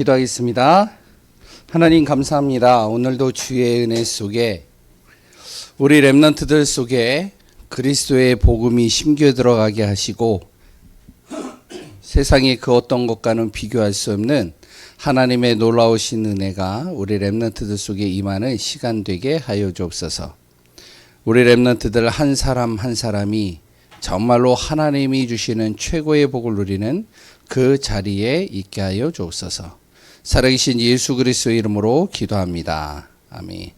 기도하겠습니다. 하나님 감사합니다. 오늘도 주의 은혜 속에 우리 렘넌트들 속에 그리스도의 복음이 심겨 들어가게 하시고 세상의 그 어떤 것과는 비교할 수 없는 하나님의 놀라우신 은혜가 우리 렘넌트들 속에 임하는 시간 되게 하여 주옵소서. 우리 렘넌트들 한 사람 한 사람이 정말로 하나님이 주시는 최고의 복을 누리는 그 자리에 있게 하여 주옵소서. 살아계신 예수 그리스도의 이름으로 기도합니다. 아멘.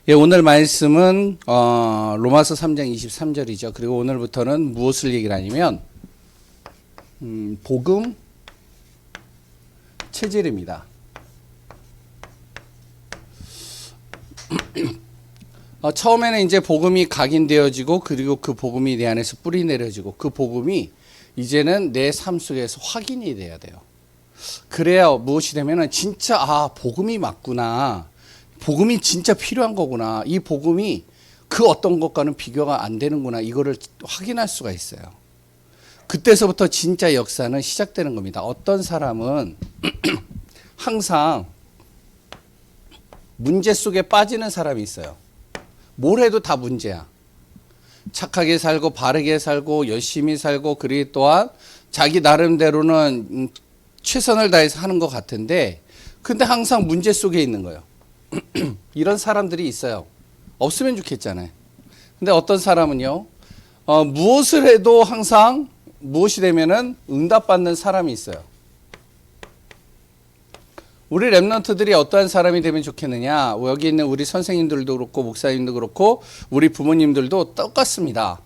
예, 오늘 말씀은 로마서 3장 23절이죠. 그리고 오늘부터는 무엇을 얘기를 하냐면 복음 체질입니다. 처음에는 이제 복음이 각인되어지고 그리고 그 복음이 내 안에서 뿌리 내려지고 그 복음이 이제는 내 삶 속에서 확인이 돼야 돼요. 그래야 무엇이 되면은 진짜 복음이 맞구나. 복음이 진짜 필요한 거구나. 이 복음이 그 어떤 것과는 비교가 안 되는구나. 이거를 확인할 수가 있어요. 그때서부터 진짜 역사는 시작되는 겁니다. 어떤 사람은 항상 문제 속에 빠지는 사람이 있어요. 뭘 해도 다 문제야. 착하게 살고 바르게 살고 열심히 살고 그리고 또한 자기 나름대로는 최선을 다해서 하는 것 같은데 근데 항상 문제 속에 있는 거예요. 이런 사람들이 있어요. 없으면 좋겠잖아요. 근데 어떤 사람은요. 무엇을 해도 항상 무엇이 되면은 응답받는 사람이 있어요. 우리 렘넌트들이 어떠한 사람이 되면 좋겠느냐. 여기 있는 우리 선생님들도 그렇고 목사님도 그렇고 우리 부모님들도 똑같습니다.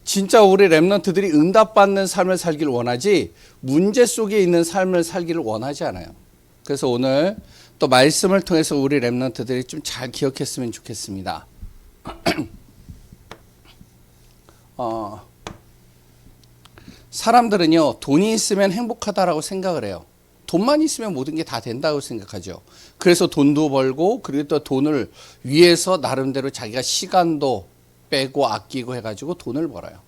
진짜 우리 렘넌트들이 응답받는 삶을 살길 원하지 문제 속에 있는 삶을 살기를 원하지 않아요. 그래서 오늘 또 말씀을 통해서 우리 렘넌트들이 좀 잘 기억했으면 좋겠습니다. 사람들은요 돈이 있으면 행복하다라고 생각을 해요. 돈만 있으면 모든 게 다 된다고 생각하죠. 그래서 돈도 벌고 그리고 또 돈을 위해서 나름대로 자기가 시간도 빼고 아끼고 해가지고 돈을 벌어요.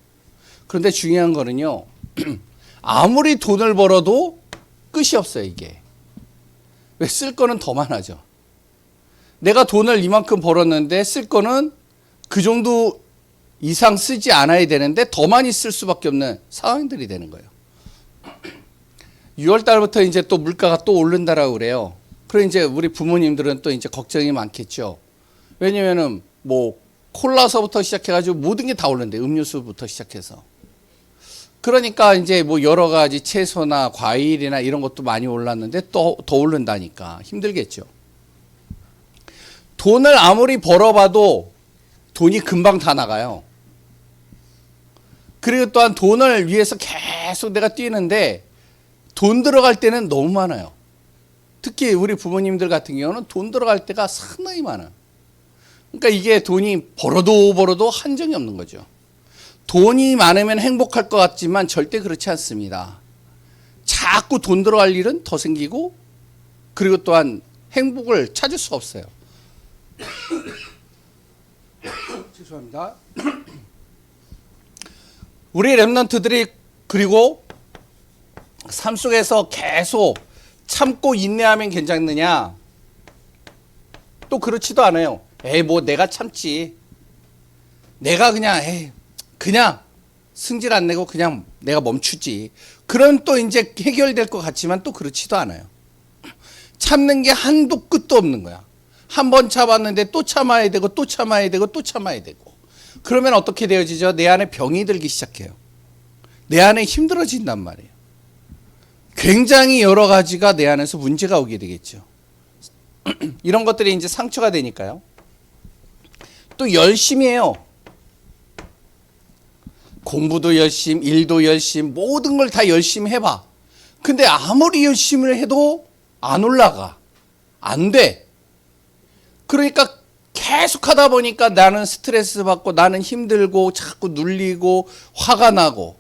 그런데 중요한 거는요. 아무리 돈을 벌어도 끝이 없어요. 이게. 왜? 쓸 거는 더 많아져. 내가 돈을 이만큼 벌었는데 쓸 거는 그 정도 이상 쓰지 않아야 되는데 더 많이 쓸 수밖에 없는 상황들이 되는 거예요. 6월 달부터 이제 또 물가가 또 오른다라고 그래요. 그래 이제 우리 부모님들은 또 이제 걱정이 많겠죠. 왜냐면은 뭐 콜라서부터 시작해가지고 모든 게 다 오른대. 음료수부터 시작해서. 그러니까 이제 뭐 여러 가지 채소나 과일이나 이런 것도 많이 올랐는데 또 더 오른다니까 힘들겠죠. 돈을 아무리 벌어봐도 돈이 금방 다 나가요. 그리고 또한 돈을 위해서 계속 내가 뛰는데 돈 들어갈 때는 너무 많아요. 특히 우리 부모님들 같은 경우는 돈 들어갈 때가 상당히 많아요. 그러니까 이게 돈이 벌어도 한정이 없는 거죠. 돈이 많으면 행복할 것 같지만 절대 그렇지 않습니다. 자꾸 돈 들어갈 일은 더 생기고 그리고 또한 행복을 찾을 수가 없어요. 죄송합니다. 우리 렘넌트들이 그리고 삶 속에서 계속 참고 인내하면 괜찮느냐? 또 그렇지도 않아요. 뭐 내가 참지. 내가 그냥 승질 안 내고 그냥 내가 멈추지. 그럼 또 이제 해결될 것 같지만 또 그렇지도 않아요. 참는 게 한도 끝도 없는 거야. 한 번 참았는데 또 참아야 되고 또 참아야 되고 또 참아야 되고. 그러면 어떻게 되어지죠? 내 안에 병이 들기 시작해요. 내 안에 힘들어진단 말이에요. 굉장히 여러 가지가 내 안에서 문제가 오게 되겠죠. 이런 것들이 이제 상처가 되니까요. 또 열심히 해요. 공부도 열심히, 일도 열심히, 모든 걸 다 열심히 해봐. 근데 아무리 열심히 해도 안 올라가. 안 돼. 그러니까 계속 하다 보니까 나는 스트레스 받고 나는 힘들고 자꾸 눌리고 화가 나고.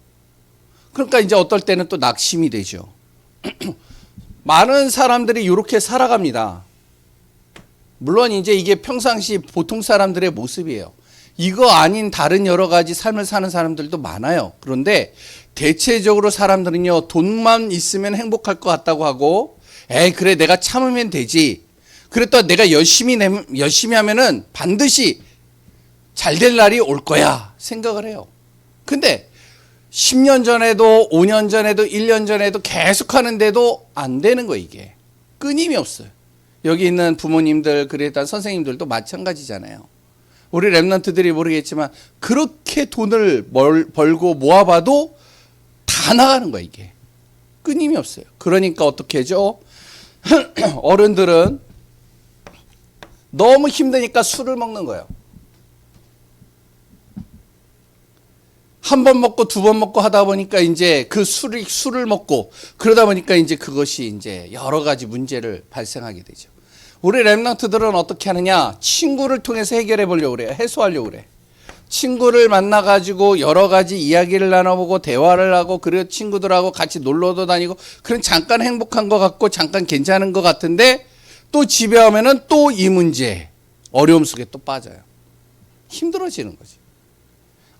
그러니까 이제 어떨 때는 또 낙심이 되죠. 많은 사람들이 이렇게 살아갑니다. 물론 이제 이게 평상시 보통 사람들의 모습이에요. 이거 아닌 다른 여러 가지 삶을 사는 사람들도 많아요. 그런데 대체적으로 사람들은요, 돈만 있으면 행복할 것 같다고 하고, 에이, 그래, 내가 참으면 되지. 그랬더니 내가 열심히 하면은 반드시 잘 될 날이 올 거야. 생각을 해요. 근데 10년 전에도, 5년 전에도, 1년 전에도 계속 하는데도 안 되는 거예요, 이게. 끊임이 없어요. 여기 있는 부모님들, 그랬던 선생님들도 마찬가지잖아요. 우리 랩런트들이 모르겠지만, 그렇게 돈을 벌고 모아봐도 다 나가는 거야, 이게. 끊임이 없어요. 그러니까 어떻게 하죠? 어른들은 너무 힘드니까 술을 먹는 거예요. 한 번 먹고 두 번 먹고 하다 보니까 이제 그 술을 먹고 그러다 보니까 이제 그것이 이제 여러 가지 문제를 발생하게 되죠. 우리 랩런트들은 어떻게 하느냐? 친구를 통해서 해결해 보려고 그래요. 해소하려고 그래. 친구를 만나가지고 여러 가지 이야기를 나눠보고 대화를 하고, 그리고 친구들하고 같이 놀러도 다니고, 그런 잠깐 행복한 것 같고 잠깐 괜찮은 것 같은데 또 집에 오면은 또 이 문제, 어려움 속에 또 빠져요. 힘들어지는 거지.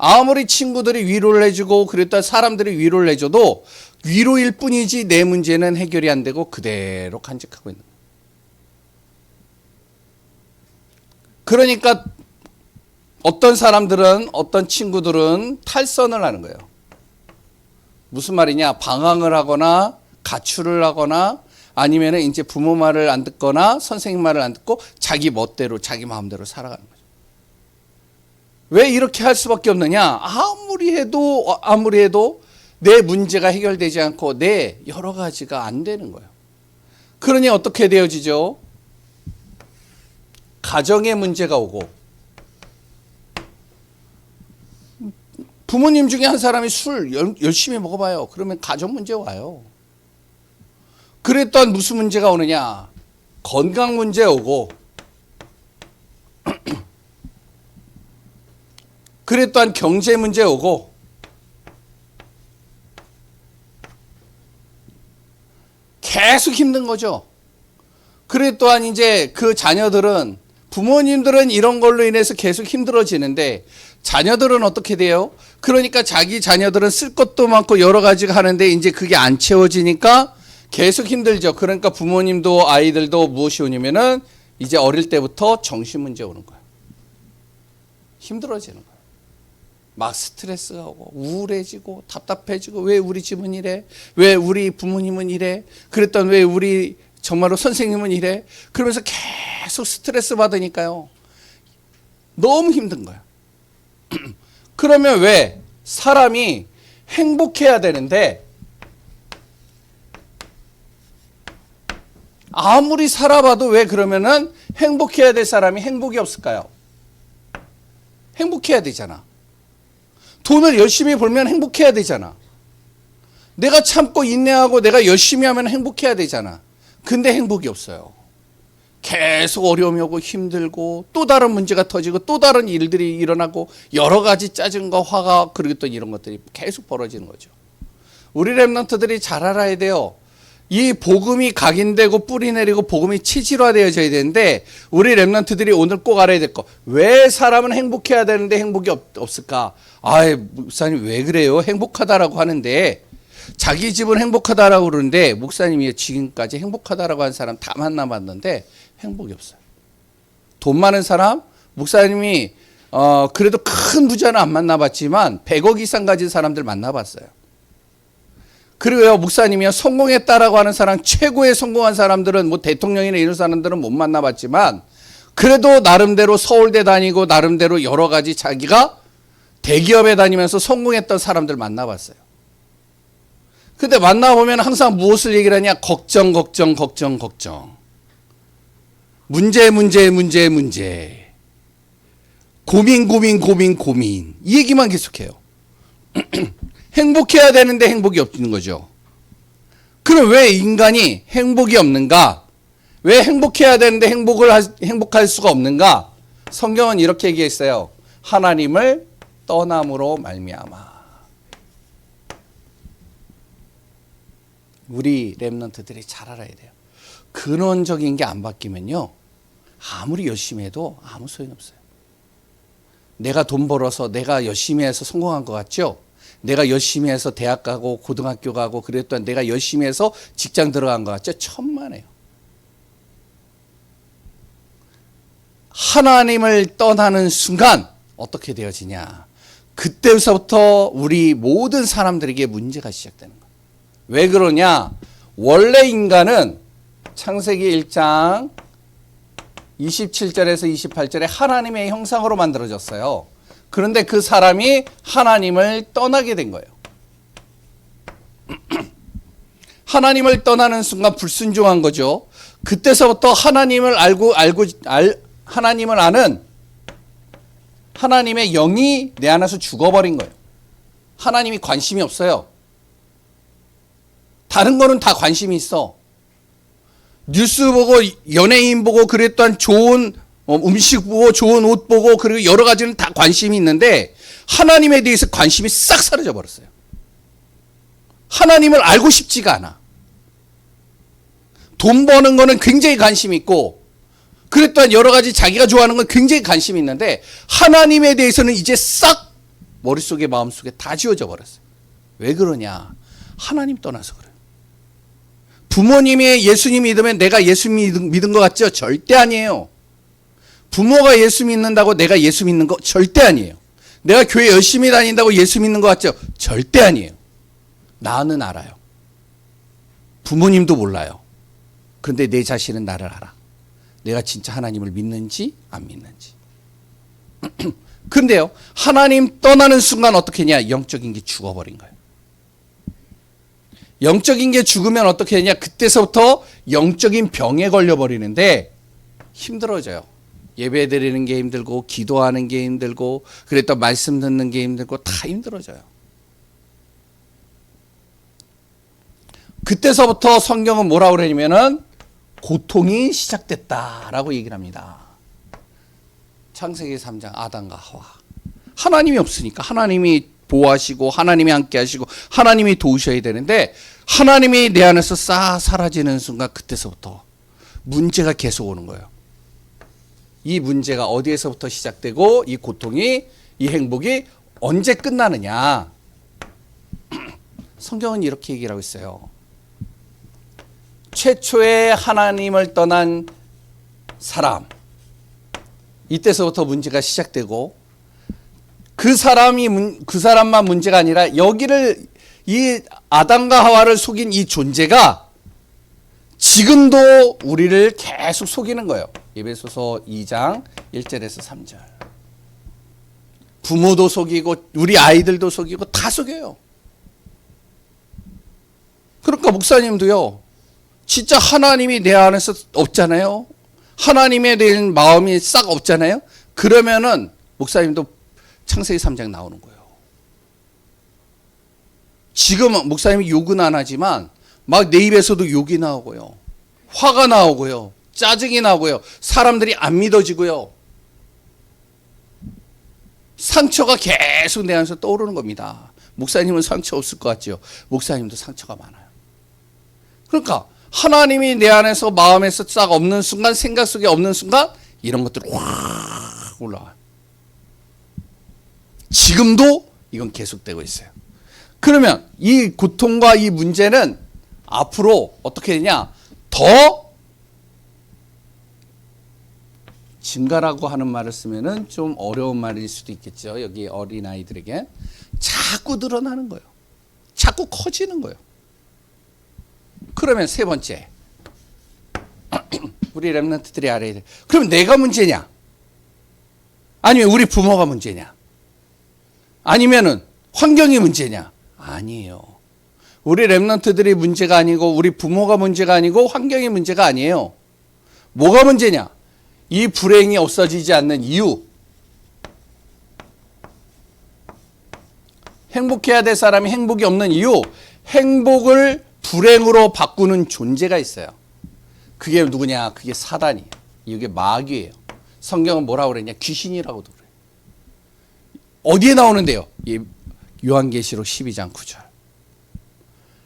아무리 친구들이 위로를 해주고 그랬다 사람들이 위로를 해줘도 위로일 뿐이지 내 문제는 해결이 안 되고 그대로 간직하고 있는 거예요. 그러니까 어떤 사람들은, 어떤 친구들은 탈선을 하는 거예요. 무슨 말이냐? 방황을 하거나 가출을 하거나 아니면 이제 부모 말을 안 듣거나 선생님 말을 안 듣고 자기 멋대로 자기 마음대로 살아가는 거죠. 왜 이렇게 할 수밖에 없느냐? 아무리 해도 내 문제가 해결되지 않고 내 여러 가지가 안 되는 거예요. 그러니 어떻게 되어지죠? 가정에 문제가 오고, 부모님 중에 한 사람이 술 열심히 먹어봐요. 그러면 가정 문제 와요. 그랬더니 무슨 문제가 오느냐? 건강 문제 오고, 그래 또한 경제 문제 오고, 계속 힘든 거죠. 그래 또한 이제 그 자녀들은, 부모님들은 이런 걸로 인해서 계속 힘들어지는데 자녀들은 어떻게 돼요? 그러니까 자기 자녀들은 쓸 것도 많고 여러 가지가 하는데 이제 그게 안 채워지니까 계속 힘들죠. 그러니까 부모님도 아이들도 무엇이 오냐면은 이제 어릴 때부터 정신 문제 오는 거예요. 힘들어지는 거예요. 막 스트레스가 오고 우울해지고 답답해지고, 왜 우리 집은 이래? 왜 우리 부모님은 이래? 그랬더니 왜 우리 정말로 선생님은 이래? 그러면서 계속 스트레스 받으니까요. 너무 힘든 거예요. 그러면 왜 사람이 행복해야 되는데 아무리 살아봐도 왜 그러면은 행복해야 될 사람이 행복이 없을까요? 행복해야 되잖아. 돈을 열심히 벌면 행복해야 되잖아. 내가 참고 인내하고 내가 열심히 하면 행복해야 되잖아. 근데 행복이 없어요. 계속 어려움이 오고 힘들고 또 다른 문제가 터지고 또 다른 일들이 일어나고 여러 가지 짜증과 화가, 그리고 또 이런 것들이 계속 벌어지는 거죠. 우리 랩런트들이 잘 알아야 돼요. 이 복음이 각인되고 뿌리 내리고 복음이 체질화되어져야 되는데, 우리 랩런트들이 오늘 꼭 알아야 될 거, 왜 사람은 행복해야 되는데 행복이 없을까? 아이, 목사님 왜 그래요? 행복하다라고 하는데, 자기 집은 행복하다라고 그러는데 목사님이 지금까지 행복하다라고 한 사람 다 만나봤는데 행복이 없어요. 돈 많은 사람, 목사님이 그래도 큰 부자는 안 만나봤지만 100억 이상 가진 사람들 만나봤어요. 그리고요, 목사님이요, 성공했다라고 하는 사람, 최고의 성공한 사람들은 뭐 대통령이나 이런 사람들은 못 만나봤지만 그래도 나름대로 서울대 다니고 나름대로 여러 가지 자기가 대기업에 다니면서 성공했던 사람들 만나봤어요. 근데 만나보면 항상 무엇을 얘기를 하냐? 걱정. 문제. 고민. 이 얘기만 계속해요. 행복해야 되는데 행복이 없는 거죠. 그럼 왜 인간이 행복이 없는가? 왜 행복해야 되는데 행복할 수가 없는가? 성경은 이렇게 얘기했어요. 하나님을 떠남으로 말미암아. 우리 랩런트들이 잘 알아야 돼요. 근원적인 게 안 바뀌면요, 아무리 열심히 해도 아무 소용이 없어요. 내가 돈 벌어서 내가 열심히 해서 성공한 것 같죠? 내가 열심히 해서 대학 가고 고등학교 가고 그랬던 내가 열심히 해서 직장 들어간 것 같죠? 천만에요. 하나님을 떠나는 순간 어떻게 되어지냐? 그때서부터 우리 모든 사람들에게 문제가 시작되는 거예요. 왜 그러냐? 원래 인간은 창세기 1장 27절에서 28절에 하나님의 형상으로 만들어졌어요. 그런데 그 사람이 하나님을 떠나게 된 거예요. 하나님을 떠나는 순간 불순종한 거죠. 그때서부터 하나님을 하나님을 아는 하나님의 영이 내 안에서 죽어버린 거예요. 하나님이 관심이 없어요. 다른 거는 다 관심이 있어. 뉴스 보고 연예인 보고 그랬던 좋은 음식 보고 좋은 옷 보고 그리고 여러 가지는 다 관심이 있는데 하나님에 대해서 관심이 싹 사라져 버렸어요. 하나님을 알고 싶지가 않아. 돈 버는 거는 굉장히 관심이 있고 그랬던 여러 가지 자기가 좋아하는 건 굉장히 관심이 있는데 하나님에 대해서는 이제 싹 머릿속에 마음속에 다 지워져 버렸어요. 왜 그러냐? 하나님 떠나서 그래요. 부모님이 예수님 믿으면 내가 예수 믿은 것 같죠? 절대 아니에요. 부모가 예수 믿는다고 내가 예수 믿는 거 절대 아니에요. 내가 교회 열심히 다닌다고 예수 믿는 것 같죠? 절대 아니에요. 나는 알아요. 부모님도 몰라요. 그런데 내 자신은 나를 알아. 내가 진짜 하나님을 믿는지 안 믿는지. 근데요, 하나님 떠나는 순간 어떻게 했냐? 영적인 게 죽어버린 거예요. 영적인 게 죽으면 어떻게 되냐? 그때서부터 영적인 병에 걸려버리는데 힘들어져요. 예배 드리는 게 힘들고 기도하는 게 힘들고 그랬던 말씀 듣는 게 힘들고 다 힘들어져요. 그때서부터 성경은 뭐라고 그러냐면은 고통이 시작됐다라고 얘기를 합니다. 창세기 3장 아담과 하와. 하나님이 없으니까 하나님이 보호하시고 하나님이 함께 하시고 하나님이 도우셔야 되는데 하나님이 내 안에서 싹 사라지는 순간 그때서부터 문제가 계속 오는 거예요. 이 문제가 어디에서부터 시작되고 이 고통이 이 행복이 언제 끝나느냐? 성경은 이렇게 얘기를 하고 있어요. 최초의 하나님을 떠난 사람, 이때서부터 문제가 시작되고 그 사람만 문제가 아니라 여기를 이 아담과 하와를 속인 이 존재가 지금도 우리를 계속 속이는 거예요. 에베소서 2장 1절에서 3절. 부모도 속이고 우리 아이들도 속이고 다 속여요. 그러니까 목사님도요. 진짜 하나님이 내 안에서 없잖아요. 하나님에 대한 마음이 싹 없잖아요. 그러면은 목사님도 창세기 3장 나오는 거예요. 지금 목사님이 욕은 안 하지만 막 내 입에서도 욕이 나오고요. 화가 나오고요. 짜증이 나고요. 사람들이 안 믿어지고요. 상처가 계속 내 안에서 떠오르는 겁니다. 목사님은 상처 없을 것 같죠? 목사님도 상처가 많아요. 그러니까 하나님이 내 안에서 마음에서 싹 없는 순간, 생각 속에 없는 순간 이런 것들이 확 올라와요. 지금도 이건 계속되고 있어요. 그러면 이 고통과 이 문제는 앞으로 어떻게 되냐? 더 증가라고 하는 말을 쓰면은 좀 어려운 말일 수도 있겠죠. 여기 어린아이들에게 자꾸 늘어나는 거예요. 자꾸 커지는 거예요. 그러면 세 번째, 우리 렘넌트들이 알아야 돼. 그럼 내가 문제냐? 아니면 우리 부모가 문제냐? 아니면은 환경이 문제냐? 아니에요. 우리 렘넌트들이 문제가 아니고 우리 부모가 문제가 아니고 환경이 문제가 아니에요. 뭐가 문제냐? 이 불행이 없어지지 않는 이유. 행복해야 될 사람이 행복이 없는 이유. 행복을 불행으로 바꾸는 존재가 있어요. 그게 누구냐? 그게 사단이에요. 이게 마귀예요. 성경은 뭐라고 그랬냐? 귀신이라고도 그래요. 어디에 나오는데요? 요한계시록 12장 9절.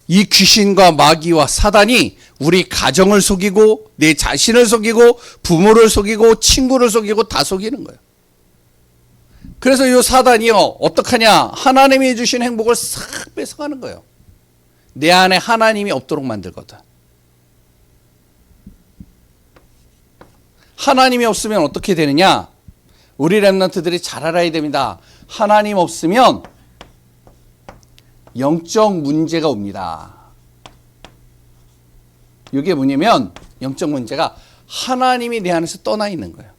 이 귀신과 마귀와 사단이 우리 가정을 속이고 내 자신을 속이고 부모를 속이고 친구를 속이고 다 속이는 거예요. 그래서 이 사단이요, 어떡하냐? 하나님이 주신 행복을 싹 뺏어가는 거예요. 내 안에 하나님이 없도록 만들거든. 하나님이 없으면 어떻게 되느냐? 우리 렘넌트들이 잘 알아야 됩니다. 하나님 없으면 영적 문제가 옵니다. 이게 뭐냐면 영적 문제가 하나님이 내 안에서 떠나 있는 거예요.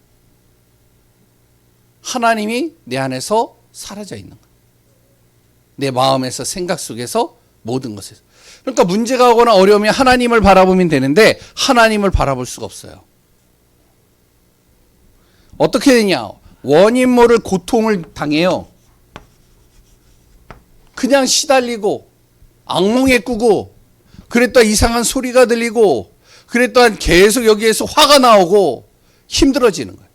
하나님이 내 안에서 사라져 있는 거예요. 내 마음에서, 생각 속에서, 모든 것에서. 그러니까 문제가 오거나 어려우면 하나님을 바라보면 되는데 하나님을 바라볼 수가 없어요. 어떻게 되냐? 원인 모를 고통을 당해요. 그냥 시달리고 악몽에 꾸고, 그랬다 이상한 소리가 들리고, 그랬다 계속 여기에서 화가 나오고 힘들어지는 거예요.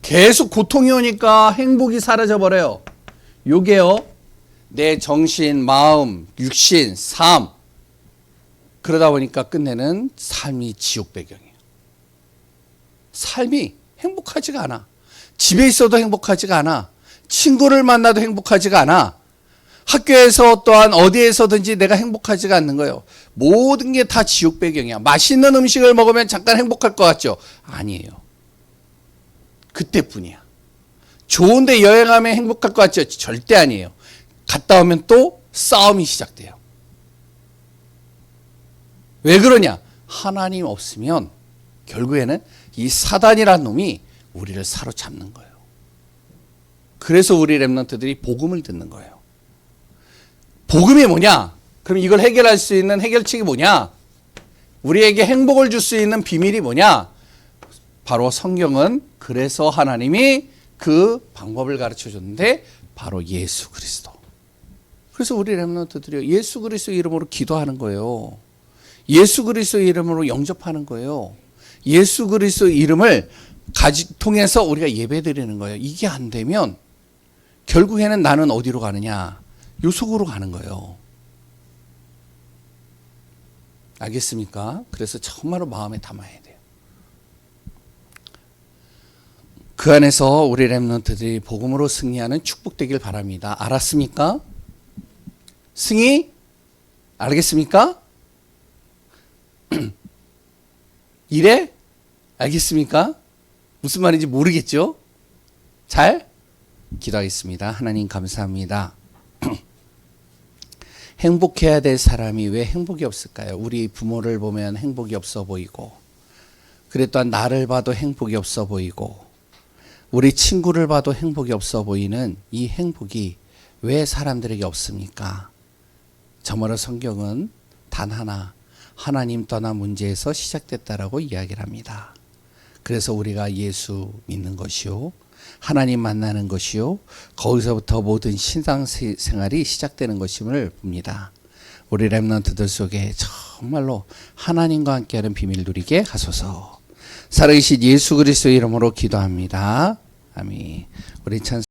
계속 고통이 오니까 행복이 사라져 버려요. 요게요, 내 정신, 마음, 육신, 삶, 그러다 보니까 끝내는 삶이 지옥 배경이에요. 삶이 행복하지가 않아. 집에 있어도 행복하지가 않아. 친구를 만나도 행복하지가 않아. 학교에서 또한 어디에서든지 내가 행복하지가 않는 거예요. 모든 게 다 지옥 배경이야. 맛있는 음식을 먹으면 잠깐 행복할 것 같죠? 아니에요. 그때뿐이야. 좋은데 여행하면 행복할 것 같죠? 절대 아니에요. 갔다 오면 또 싸움이 시작돼요. 왜 그러냐? 하나님 없으면 결국에는 이 사단이라는 놈이 우리를 사로잡는 거예요. 그래서 우리 렘넌트들이 복음을 듣는 거예요. 복음이 뭐냐? 그럼 이걸 해결할 수 있는 해결책이 뭐냐? 우리에게 행복을 줄 수 있는 비밀이 뭐냐? 바로 성경은 그래서 하나님이 그 방법을 가르쳐 줬는데 바로 예수 그리스도. 그래서 우리 렘넌트들이 예수 그리스도 이름으로 기도하는 거예요. 예수 그리스도 이름으로 영접하는 거예요. 예수 그리스도 이름을 통해서 우리가 예배드리는 거예요. 이게 안 되면 결국에는 나는 어디로 가느냐? 요 속으로 가는 거예요. 알겠습니까? 그래서 정말로 마음에 담아야 돼요. 그 안에서 우리 렘넌트들이 복음으로 승리하는 축복되길 바랍니다. 알았습니까? 승희? 알겠습니까? 이래? 알겠습니까? 무슨 말인지 모르겠죠? 잘 기도하겠습니다. 하나님 감사합니다. 행복해야 될 사람이 왜 행복이 없을까요? 우리 부모를 보면 행복이 없어 보이고, 그래 또한 나를 봐도 행복이 없어 보이고, 우리 친구를 봐도 행복이 없어 보이는 이 행복이 왜 사람들에게 없습니까? 저마다 성경은 단 하나, 하나님 떠난 문제에서 시작됐다라고 이야기를 합니다. 그래서 우리가 예수 믿는 것이요, 하나님 만나는 것이요, 거기서부터 모든 신앙생활이 시작되는 것임을 봅니다. 우리 렘넌트들 속에 정말로 하나님과 함께하는 비밀 누리게 하소서. 살아계신 예수 그리스도의 이름으로 기도합니다. 아멘. 우리 찬송